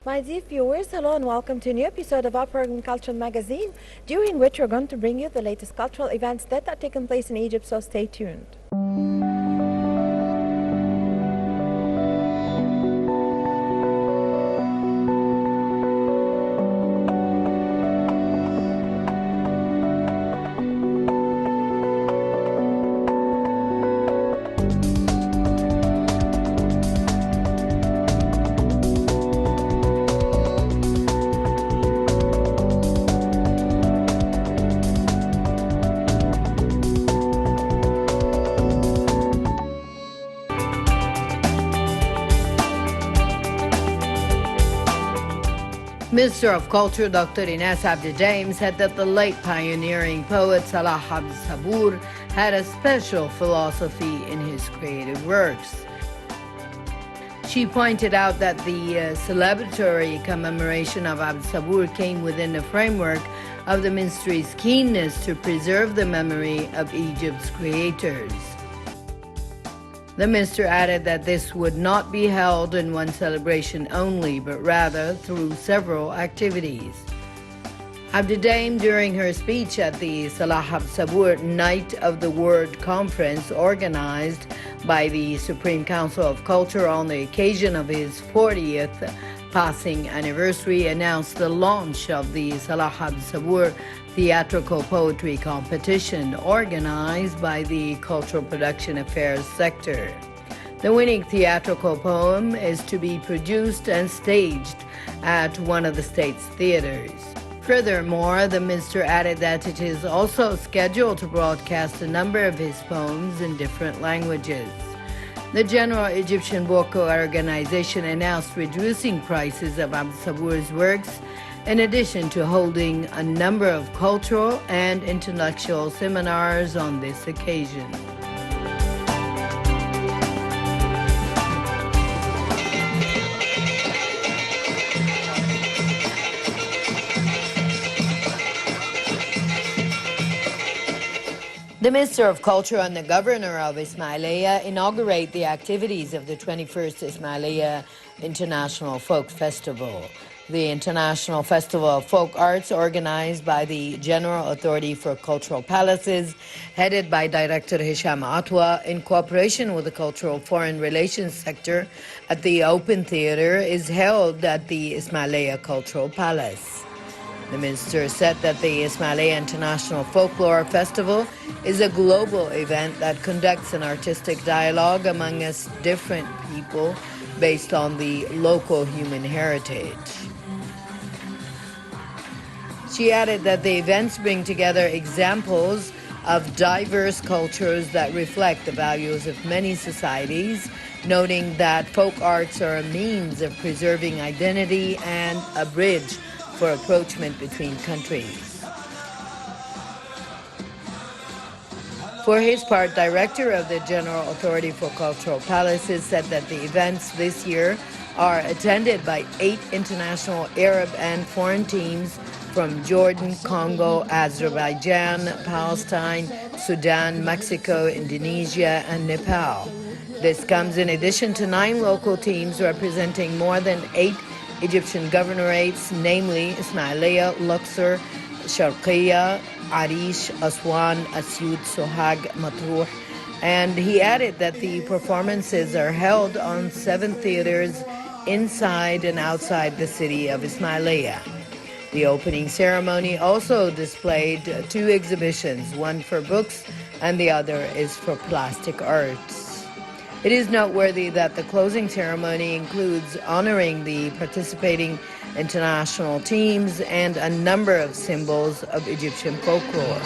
My dear viewers, hello and welcome to a new episode of our program Cultural Magazine, during which we're going to bring you the latest cultural events that are taking place in Egypt, so stay tuned. Minister of Culture Dr. Ines Abdidaim said that the late pioneering poet Salah Abd Sabur had a special philosophy in his creative works. She pointed out that the celebratory commemoration of Abd Sabur came within the framework of the ministry's keenness to preserve the memory of Egypt's creators. The minister added that this would not be held in one celebration only, but rather through several activities. Abdidaim, during her speech at the Salah Abd Sabur Night of the Word conference organized by the Supreme Council of Culture on the occasion of his 40th passing anniversary, announced the launch of the Salah Abd Sabur theatrical poetry competition organized by the Cultural Production Affairs sector. The winning theatrical poem is to be produced and staged at one of the state's theaters. Furthermore, the minister added that it is also scheduled to broadcast a number of his poems in different languages. The General Egyptian Book Organization announced reducing prices of Abd Sabur's works, in addition to holding a number of cultural and intellectual seminars on this occasion. The Minister of Culture and the Governor of Ismailia inaugurate the activities of the 21st Ismailia International Folk Festival. The International Festival of Folk Arts, organized by the General Authority for Cultural Palaces, headed by Director Hisham Atwa, in cooperation with the Cultural Foreign Relations sector at the Open Theater, is held at the Ismailia Cultural Palace. The minister said that the Ismailia International Folklore Festival is a global event that conducts an artistic dialogue among us different people based on the local human heritage. She added that the events bring together examples of diverse cultures that reflect the values of many societies, noting that folk arts are a means of preserving identity and a bridge for approachment between countries. For his part, Director of the General Authority for Cultural Palaces said that the events this year are attended by 8 international Arab and foreign teams from Jordan, Congo, Azerbaijan, Palestine, Sudan, Mexico, Indonesia, and Nepal. This comes in addition to 9 local teams representing more than 8 Egyptian governorates, namely Ismailia, Luxor, Sharqiya, Arish, Aswan, Asyut, Sohag, Matruh, and he added that the performances are held on 7 theaters inside and outside the city of Ismailia. The opening ceremony also displayed 2 exhibitions, one for books and the other is for plastic arts. It is noteworthy that the closing ceremony includes honoring the participating international teams and a number of symbols of Egyptian folklore.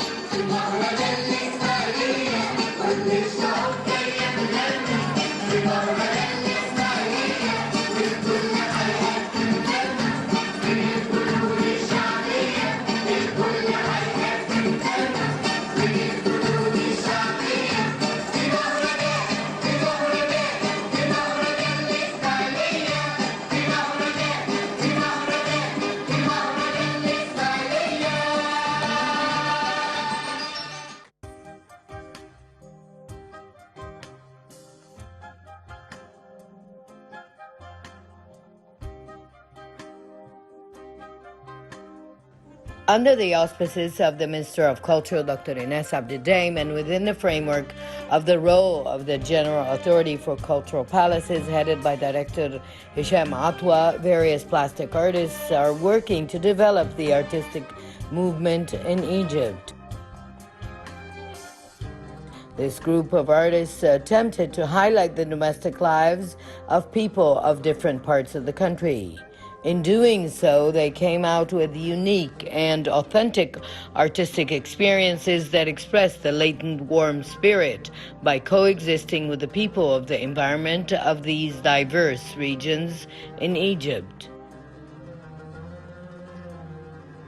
Under the auspices of the Minister of Culture, Dr. Ines Abdidaim, and within the framework of the role of the General Authority for Cultural Palaces, headed by Director Hisham Atwa, various plastic artists are working to develop the artistic movement in Egypt. This group of artists attempted to highlight the domestic lives of people of different parts of the country. In doing so, they came out with unique and authentic artistic experiences that express the latent warm spirit by coexisting with the people of the environment of these diverse regions in Egypt.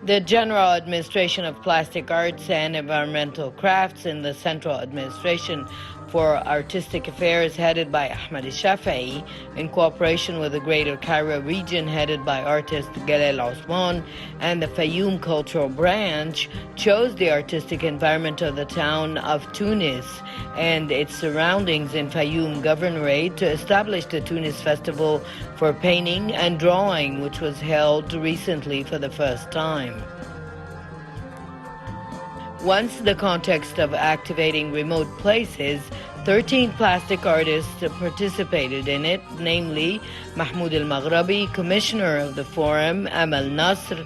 The General Administration of Plastic Arts and Environmental Crafts in the Central Administration for Artistic Affairs, headed by Ahmed Shafei, in cooperation with the Greater Cairo region, headed by artist Galel Osman, and the Fayoum Cultural Branch, chose the artistic environment of the town of Tunis and its surroundings in Fayoum Governorate to establish the Tunis Festival for Painting and Drawing, which was held recently for the first time. Once the context of activating remote places, 13 plastic artists participated in it, namely Mahmoud Al-Maghrabi, Commissioner of the Forum, Amal Nasr,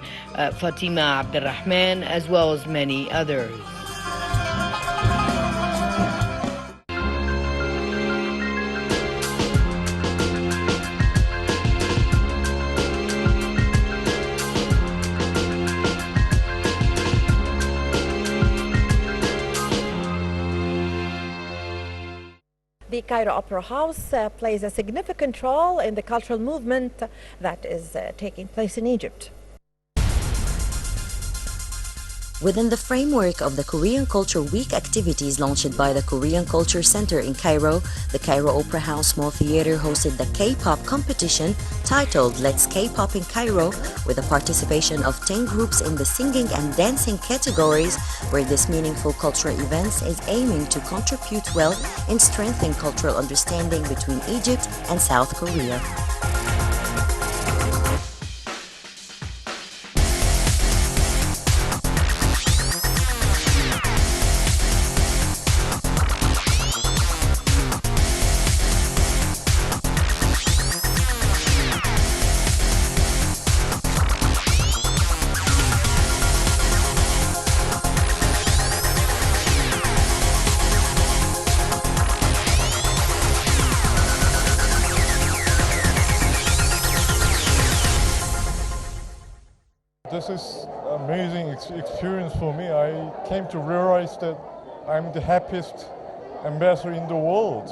Fatima Abdurrahman, as well as many others. The Cairo Opera House plays a significant role in the cultural movement that is taking place in Egypt. Within the framework of the Korean Culture Week activities launched by the Korean Culture Center in Cairo, the Cairo Opera House Small Theater hosted the K-pop competition titled Let's K-pop in Cairo, with the participation of 10 groups in the singing and dancing categories, where this meaningful cultural event is aiming to contribute well in strengthening cultural understanding between Egypt and South Korea. This is an amazing experience for me. I came to realize that I'm the happiest ambassador in the world.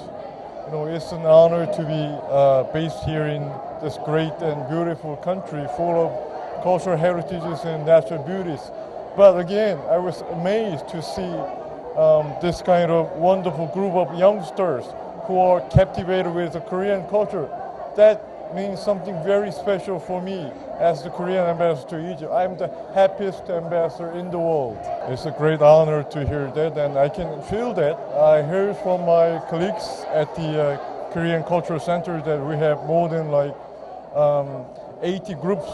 It's an honor to be based here in this great and beautiful country full of cultural heritages and natural beauties. But again, I was amazed to see this kind of wonderful group of youngsters who are captivated with the Korean culture. That means something very special for me as the Korean ambassador to Egypt. I'm the happiest ambassador in the world. It's a great honor to hear that, and I can feel that. I heard from my colleagues at the Korean Cultural Center that we have more than 80 groups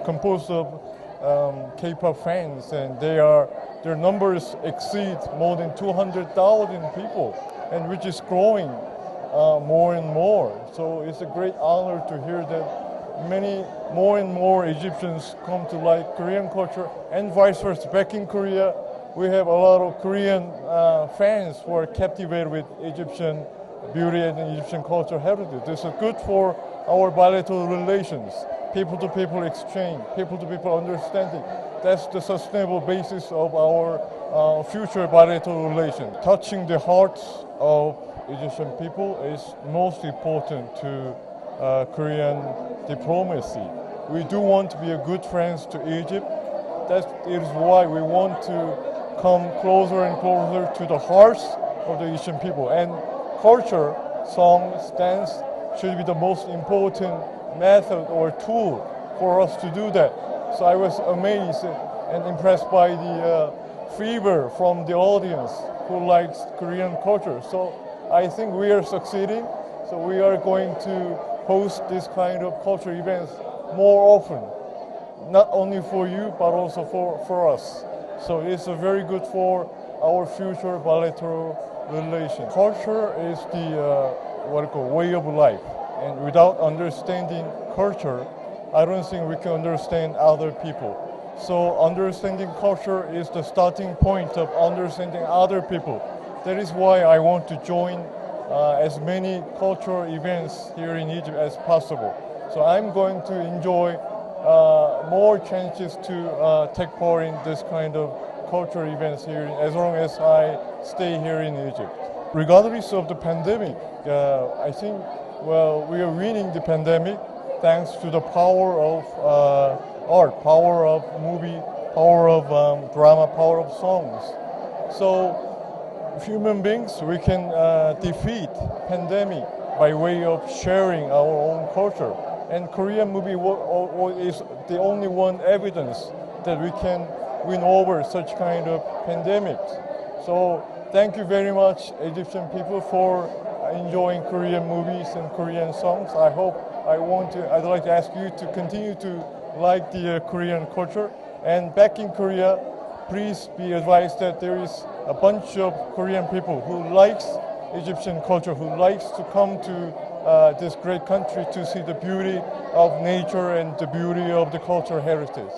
composed of K-pop fans, and their numbers exceed more than 200,000 people, and which is growing more and more. So it's a great honor to hear that more and more Egyptians come to like Korean culture, and vice versa. Back in Korea, we have a lot of Korean fans who are captivated with Egyptian beauty and Egyptian cultural heritage. This is good for our bilateral relations, people-to-people exchange, people-to-people understanding. That's the sustainable basis of our future bilateral relations. Touching the hearts of Egyptian people is most important to Korean diplomacy. We do want to be a good friends to Egypt. That is why we want to come closer and closer to the hearts of the Egyptian people. And culture, songs, dance should be the most important method or tool for us to do that. So I was amazed and impressed by the fever from the audience who likes Korean culture. So I think we are succeeding. So we are going to host this kind of cultural events more often. not only for you, but also for us. So it's very good for our future bilateral relations. Culture is the way of life. And without understanding culture, I don't think we can understand other people. So understanding culture is the starting point of understanding other people. That is why I want to join as many cultural events here in Egypt as possible. So I'm going to enjoy more chances to take part in this kind of cultural events here as long as I stay here in Egypt. Regardless of the pandemic, I think, well, we are winning the pandemic thanks to the power of art, power of movie, power of drama, power of songs. So human beings, we can defeat pandemic by way of sharing our own culture. And Korean movie is the only one evidence that we can win over such kind of pandemics. So thank you very much, Egyptian people, for enjoying Korean movies and Korean songs. I'd like to ask you to continue to like the Korean culture. And back in Korea, please be advised that there is a bunch of Korean people who likes Egyptian culture, who likes to come to this great country to see the beauty of nature and the beauty of the cultural heritage.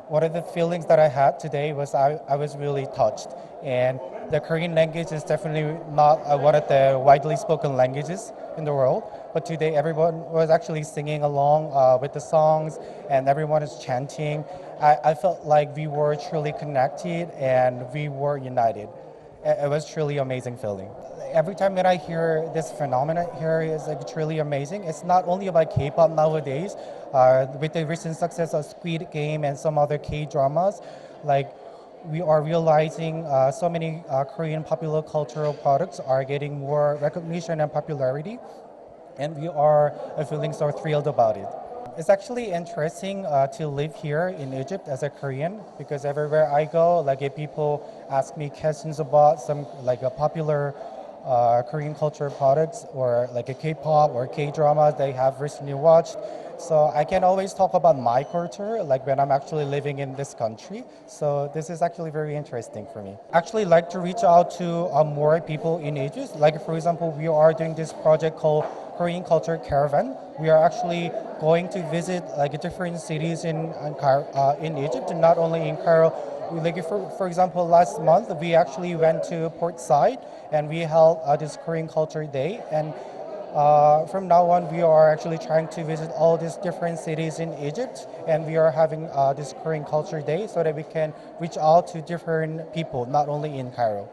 One of the feelings that I had today was I was really touched. And the Korean language is definitely not one of the widely spoken languages in the world. But today everyone was actually singing along with the songs and everyone is chanting. I felt like we were truly connected and we were united. It was truly amazing feeling. Every time that I hear this phenomenon here is like truly amazing. It's not only about K-pop nowadays. With the recent success of Squid Game and some other K-dramas, like we are realizing so many Korean popular cultural products are getting more recognition and popularity, and we are feeling so thrilled about it. It's actually interesting to live here in Egypt as a Korean because everywhere I go, like if people ask me questions about some like a popular Korean culture products or like a K-pop or K-dramas they have recently watched. So I can always talk about my culture, like when I'm actually living in this country. So this is actually very interesting for me. Actually like to reach out to more people in Egypt. Like for example, we are doing this project called Korean Culture Caravan. We are actually going to visit like different cities in Egypt, and not only in Cairo. Like for example, last month we actually went to Port Said and we held this Korean Culture Day. And from now on, we are actually trying to visit all these different cities in Egypt, and we are having this Korean Culture Day so that we can reach out to different people, not only in Cairo.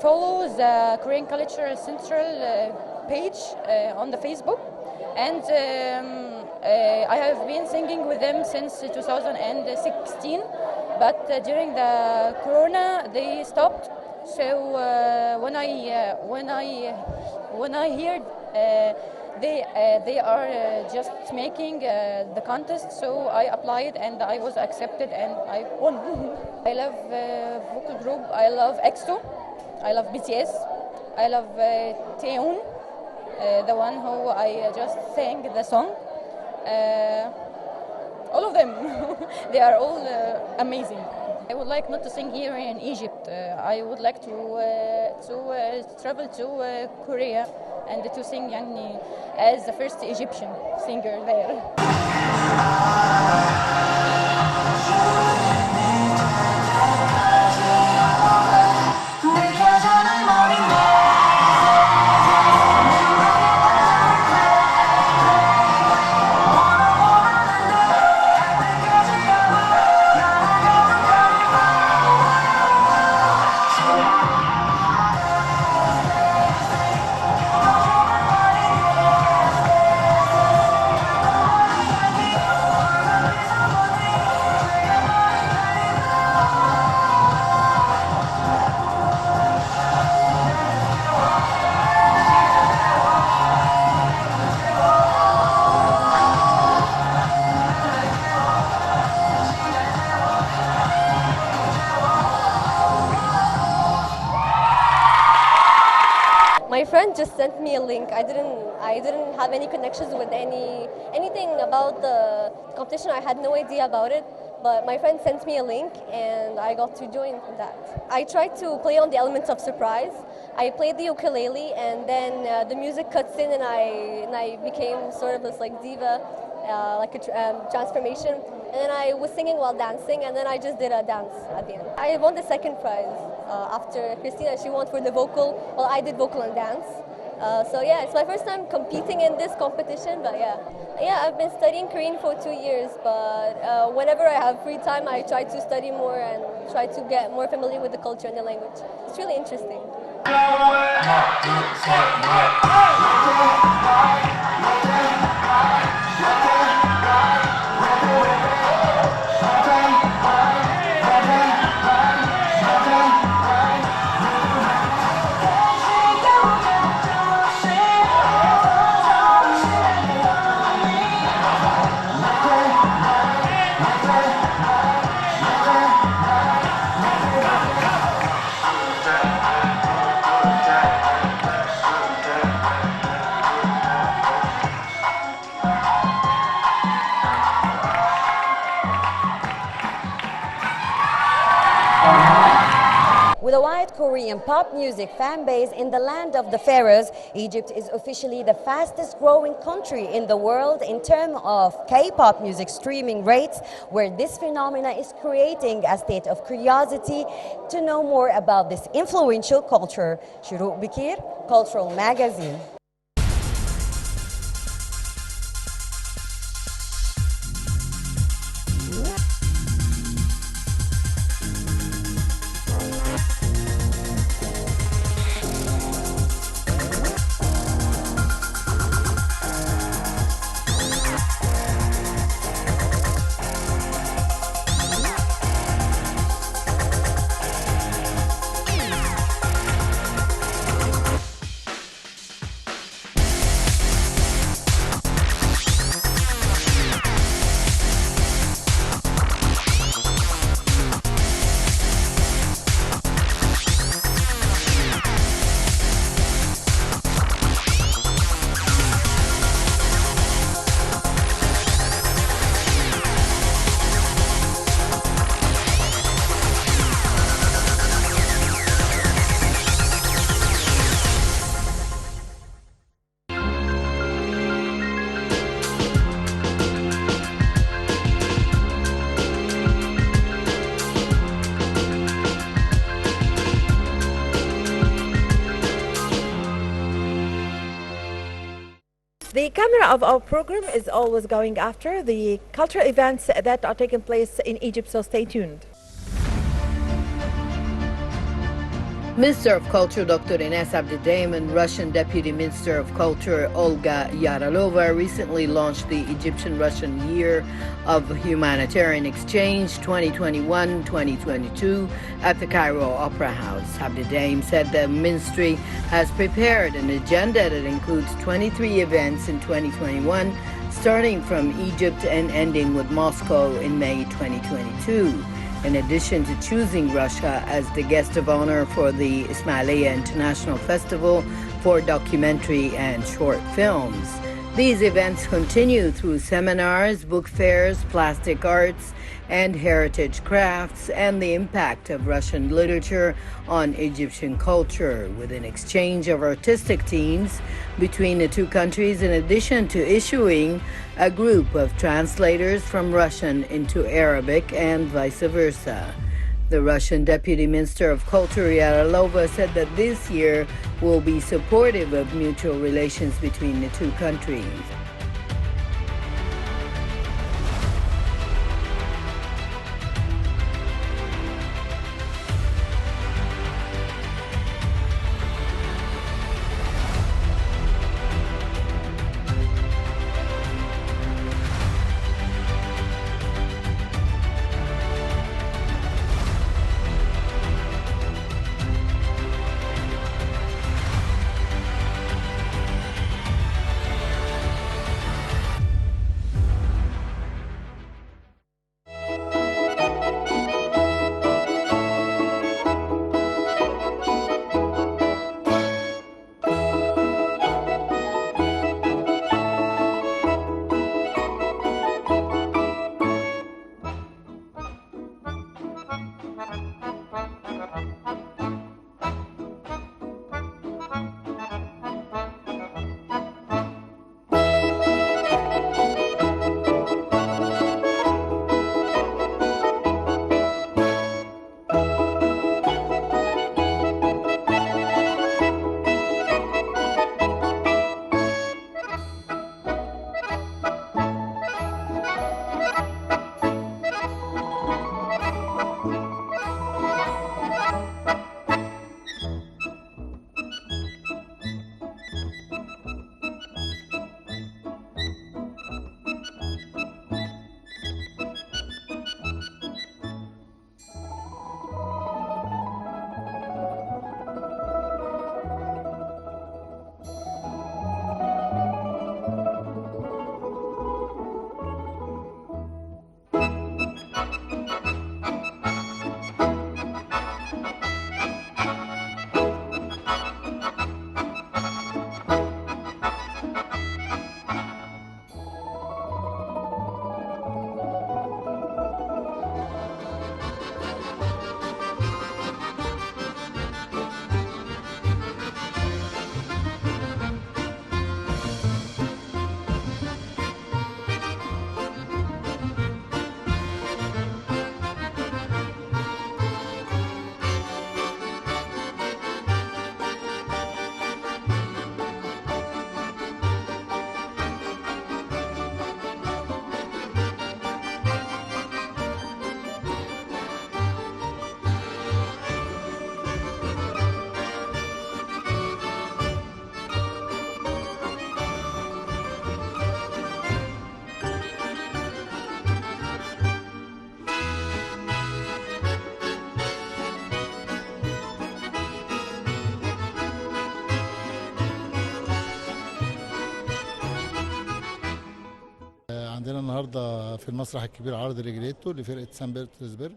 follow the Korean Culture Central page on the Facebook, and I have been singing with them since 2016. But during the Corona, they stopped. So when I heard they are just making the contest, so I applied and I was accepted and I won. I love vocal group. I love EXO. I love BTS. I love Taeyeon, the one who I just sang the song. All of them. They are all amazing. I would like not to sing here in Egypt. I would like to travel to Korea and to sing yani, as the first Egyptian singer there. My friend just sent me a link. I didn't have any connections with anything about the competition. I had no idea about it, but my friend sent me a link and I got to join that. I tried to play on the elements of surprise. I played the ukulele and then the music cuts in and I became sort of this like diva, like a transformation. And then I was singing while dancing, and then I just did a dance at the end. I won the second prize after Christina. She won for the vocal. Well, I did vocal and dance. So yeah, it's my first time competing in this competition, but yeah, I've been studying Korean for 2 years, but whenever I have free time, I try to study more and try to get more familiar with the culture and the language. It's really interesting. With a wide Korean pop music fan base in the land of the pharaohs, Egypt is officially the fastest growing country in the world in terms of K-pop music streaming rates, where this phenomena is creating a state of curiosity to know more about this influential culture. Shuruk Bikir, Cultural Magazine. The camera of our program is always going after the cultural events that are taking place in Egypt, so stay tuned. Minister of Culture Dr. Ines Abdidaim and Russian Deputy Minister of Culture Olga Yarylova recently launched the Egyptian-Russian Year of Humanitarian Exchange 2021-2022 at the Cairo Opera House. Abdidaim said the ministry has prepared an agenda that includes 23 events in 2021, starting from Egypt and ending with Moscow in May 2022. In addition to choosing Russia as the guest of honor for the Ismailia International Festival for documentary and short films. These events continue through seminars, book fairs, plastic arts, and heritage crafts, and the impact of Russian literature on Egyptian culture, with an exchange of artistic teams between the two countries, in addition to issuing a group of translators from Russian into Arabic and vice versa. The Russian Deputy Minister of Culture, Yarylova, said that this year will be supportive of mutual relations between the two countries. عندنا النهارده في المسرح الكبير عرض ريجريتو لفرقة سان بطرسبرغ.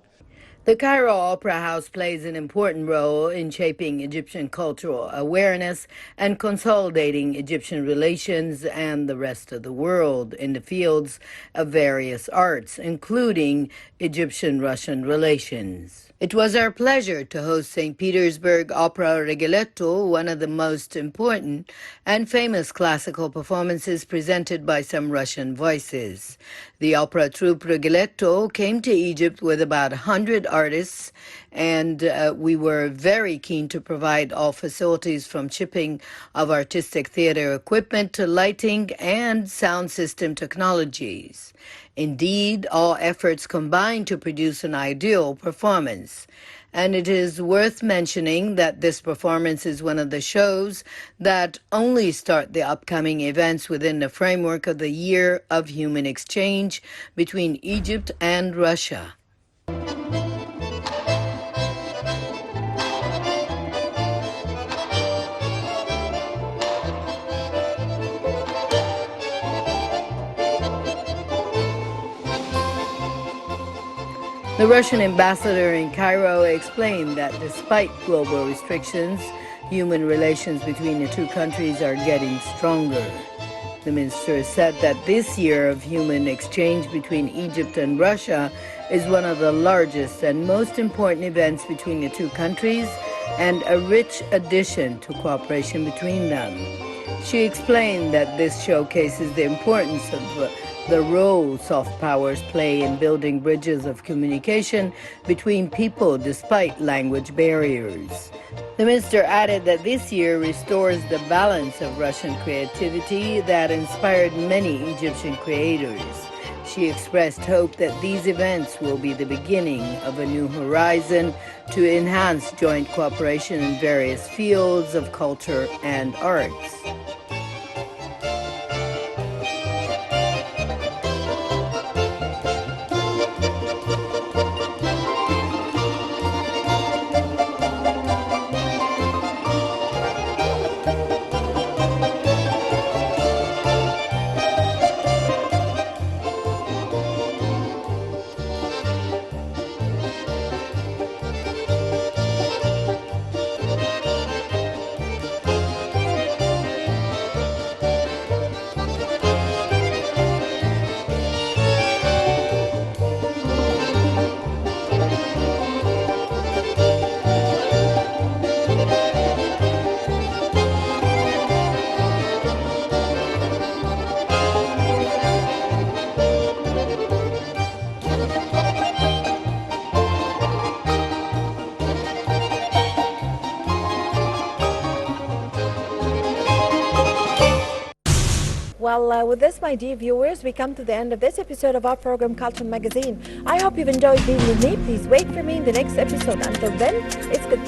The Cairo Opera House plays an important role in shaping Egyptian cultural awareness and consolidating Egyptian relations and the rest of the world in the fields of various arts, including Egyptian-Russian relations. It was our pleasure to host St. Petersburg Opera Rigoletto, one of the most important and famous classical performances presented by some Russian voices. The opera troupe Rigoletto came to Egypt with about 100 artists, and we were very keen to provide all facilities from shipping of artistic theater equipment to lighting and sound system technologies. Indeed, all efforts combined to produce an ideal performance. And it is worth mentioning that this performance is one of the shows that only start the upcoming events within the framework of the Year of Human Exchange between Egypt and Russia. The Russian ambassador in Cairo explained that despite global restrictions, human relations between the two countries are getting stronger. The minister said that this year of human exchange between Egypt and Russia is one of the largest and most important events between the two countries and a rich addition to cooperation between them. She explained that this showcases the importance of the role soft powers play in building bridges of communication between people despite language barriers. The minister added that this year restores the balance of Russian creativity that inspired many Egyptian creators. She expressed hope that these events will be the beginning of a new horizon to enhance joint cooperation in various fields of culture and arts. Well, with this, my dear viewers, we come to the end of this episode of our program, Culture Magazine. I hope you've enjoyed being with me. Please wait for me in the next episode. Until then, it's goodbye.